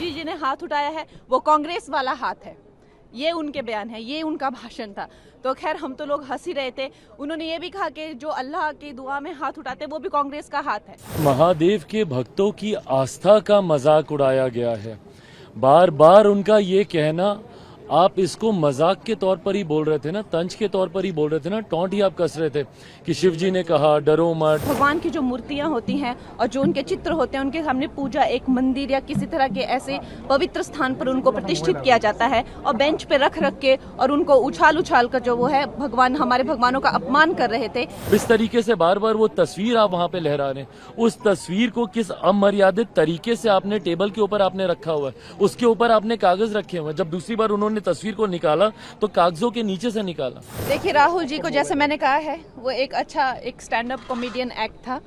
शिवजी जी ने हाथ उठाया है वो कांग्रेस वाला हाथ है, ये उनके बयान है, ये उनका भाषण था। तो खैर हम तो लोग हंस ही रहे थे। उन्होंने ये भी कहा कि जो अल्लाह की दुआ में हाथ उठाते वो भी कांग्रेस का हाथ है। महादेव के भक्तों की आस्था का मजाक उड़ाया गया है। बार बार उनका ये कहना, आप इसको मजाक के तौर पर ही बोल रहे थे ना, तंज के तौर पर ही बोल रहे थे ना, टॉन्ट ही आप कस रहे थे कि शिव जी ने कहा डरो मत। भगवान की जो मूर्तियां होती हैं और जो उनके चित्र होते हैं उनके सामने पूजा एक मंदिर या किसी तरह के ऐसे पवित्र स्थान पर उनको प्रतिष्ठित किया जाता है और बेंच पे रख रख के और उनको उछाल उछाल कर जो वो है भगवान, हमारे भगवानों का अपमान कर रहे थे। इस तरीके से बार बार वो तस्वीर आप वहाँ पे लहरा रहे हैं, उस तस्वीर को किस अमर्यादित तरीके से आपने टेबल के ऊपर आपने रखा हुआ है, उसके ऊपर आपने कागज रखे हुए हैं। जब दूसरी बार उन्होंने तस्वीर को निकाला तो कागजों के नीचे से निकाला। देखिए राहुल जी को जैसे मैंने कहा है वो एक अच्छा एक स्टैंड अप कॉमेडियन एक्ट था,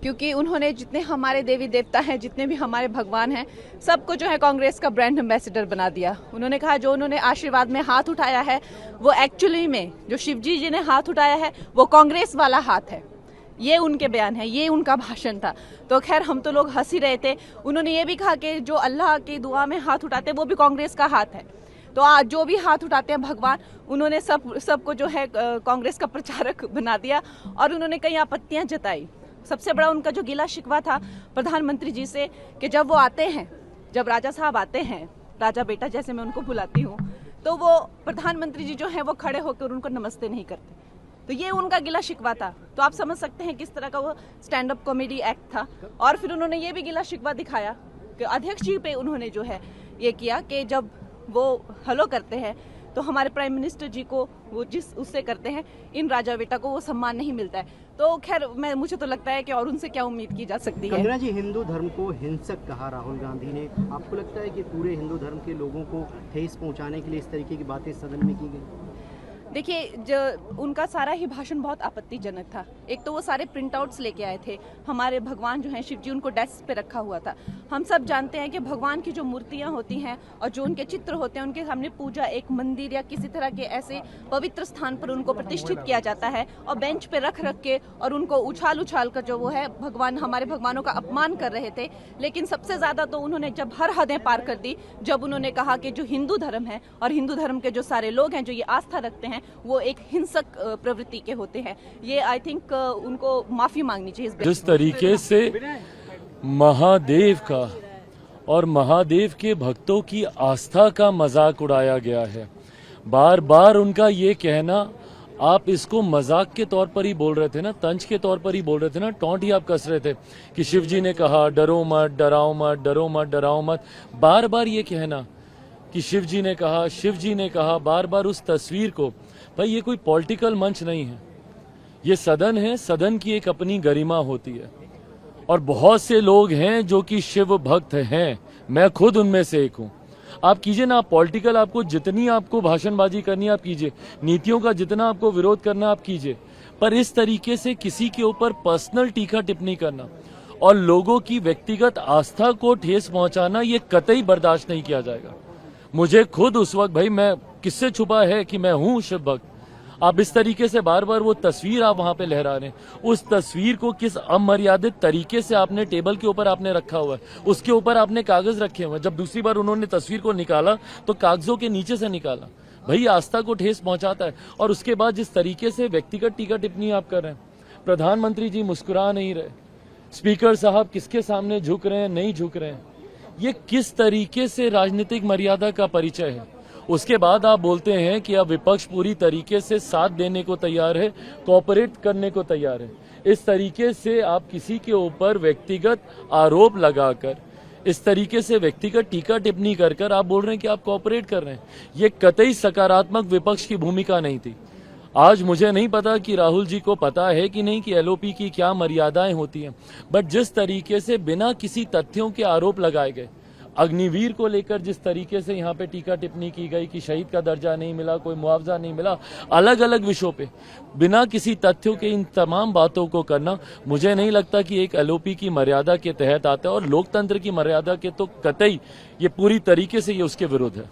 क्योंकि उन्होंने जितने हमारे देवी देवता हैं, जितने भी हमारे भगवान हैं, सबको जो है कांग्रेस का ब्रांड एम्बेसडर बना दिया। उन्होंने कहा जो उन्होंने आशीर्वाद में हाथ उठाया है वो एक्चुअली में जो शिवजी जी ने हाथ उठाया है वो कांग्रेस वाला हाथ है, ये उनके बयान है, ये उनका भाषण था। तो खैर हम तो लोग हंस ही रहे थे। उन्होंने ये भी कहा कि जो अल्लाह की दुआ में हाथ उठाते वो भी कांग्रेस का हाथ है। तो आज जो भी हाथ उठाते हैं भगवान, उन्होंने सबको जो है कांग्रेस का प्रचारक बना दिया और उन्होंने कई आपत्तियां जताई। सबसे बड़ा उनका जो गिला शिकवा था प्रधानमंत्री जी से कि जब वो आते हैं, जब राजा साहब आते हैं, राजा बेटा जैसे मैं उनको बुलाती हूँ, तो वो प्रधानमंत्री जी जो है वो खड़े होकर उनको नमस्ते नहीं करते। तो ये उनका गिला शिकवा था। तो आप समझ सकते हैं किस तरह का वो स्टैंड अप कॉमेडी एक्ट था। और फिर उन्होंने ये भी गिला शिकवा दिखाया कि अध्यक्ष जी पे उन्होंने जो है ये किया कि जब वो हेलो करते हैं तो हमारे प्राइम मिनिस्टर जी को वो जिस उससे करते हैं, इन राजा बेटा को वो सम्मान नहीं मिलता है। तो खैर मुझे तो लगता है कि और उनसे क्या उम्मीद की जा सकती है। कंगना जी, हिंदू धर्म को हिंसक कहा राहुल गांधी ने, आपको लगता है कि पूरे हिंदू धर्म के लोगों को ठेस पहुंचाने के लिए इस तरीके की बातें सदन में की गई? देखिए जो उनका सारा ही भाषण बहुत आपत्तिजनक था। एक तो वो सारे प्रिंट आउट्स लेके आए थे, हमारे भगवान जो हैं शिव जी उनको डेस्क पे रखा हुआ था। हम सब जानते हैं कि भगवान की जो मूर्तियां होती हैं और जो उनके चित्र होते हैं उनके सामने पूजा एक मंदिर या किसी तरह के ऐसे पवित्र स्थान पर उनको प्रतिष्ठित किया जाता है और बेंच पे रख रख के और उनको उछाल उछाल कर जो वो है भगवान, हमारे भगवानों का अपमान कर रहे थे। लेकिन सबसे ज्यादा तो उन्होंने जब हर हदें पार कर दी, जब उन्होंने कहा कि जो हिंदू धर्म है और हिंदू धर्म के जो सारे लोग हैं जो ये आस्था रखते हैं वो एक हिंसक प्रवृत्ति के होते हैं। ये आई थिंक उनको माफी मांगनी चाहिए। जिस तरीके से महादेव का और महादेव के भक्तों की आस्था का मजाक उड़ाया गया है, बार बार उनका ये कहना, आप इसको मजाक के तौर पर ही बोल रहे थे ना, तंज के तौर पर ही बोल रहे थे ना, टॉन्ट ही आप कस रहे थे कि शिव जी ने कहा डरो मत, डराओ मत, डरो मत, डराओ मत। बार बार ये कहना कि शिव जी ने कहा, शिव जी ने कहा, बार बार उस तस्वीर को, भाई ये कोई पॉलिटिकल मंच नहीं है, ये सदन है, सदन की एक अपनी गरिमा होती है और बहुत से लोग हैं जो कि शिव भक्त हैं, मैं खुद उनमें से एक हूं। आप कीजिए ना, आप पॉलिटिकल, आपको जितनी आपको भाषणबाजी करनी आप कीजिए, नीतियों का जितना आपको विरोध करना आप कीजिए, पर इस तरीके से किसी के ऊपर पर्सनल टीका टिप्पणी करना और लोगों की व्यक्तिगत आस्था को ठेस पहुंचाना, ये कतई बर्दाश्त नहीं किया जाएगा। मुझे खुद उस वक्त, भाई मैं किससे छुपा है कि मैं हूं शिव भक्त, आप इस तरीके से बार बार वो तस्वीर आप वहां पे लहरा रहे हैं, उस तस्वीर को किस अमर्यादित तरीके से आपने टेबल के ऊपर आपने रखा हुआ है, उसके ऊपर आपने कागज रखे हुए हैं। जब दूसरी बार उन्होंने तस्वीर को निकाला तो कागजों के नीचे से निकाला। भाई आस्था को ठेस पहुंचाता है। और उसके बाद जिस तरीके से व्यक्तिगत टीका टिप्पणी आप कर रहे हैं, प्रधानमंत्री जी मुस्कुरा नहीं रहे, स्पीकर साहब किसके सामने झुक रहे हैं, नहीं झुक रहे हैं, ये किस तरीके से राजनीतिक मर्यादा का परिचय है। उसके बाद आप बोलते हैं कि अब विपक्ष पूरी तरीके से साथ देने को तैयार है, कोऑपरेट करने को तैयार है। इस तरीके से आप किसी के ऊपर व्यक्तिगत आरोप लगाकर, इस तरीके से व्यक्तिगत टीका टिप्पणी कर आप बोल रहे हैं कि आप कोऑपरेट कर रहे हैं, ये कतई सकारात्मक विपक्ष की भूमिका नहीं थी। आज मुझे नहीं पता कि राहुल जी को पता है कि नहीं कि एलओपी की क्या मर्यादाएं होती हैं, बट जिस तरीके से बिना किसी तथ्यों के आरोप लगाए गए, अग्निवीर को लेकर जिस तरीके से यहाँ पे टीका टिप्पणी की गई कि शहीद का दर्जा नहीं मिला, कोई मुआवजा नहीं मिला, अलग अलग विषयों पे बिना किसी तथ्यों के इन तमाम बातों को करना, मुझे नहीं लगता कि एक एलओपी की मर्यादा के तहत आता है और लोकतंत्र की मर्यादा के तो कतई ये पूरी तरीके से ये उसके विरुद्ध है।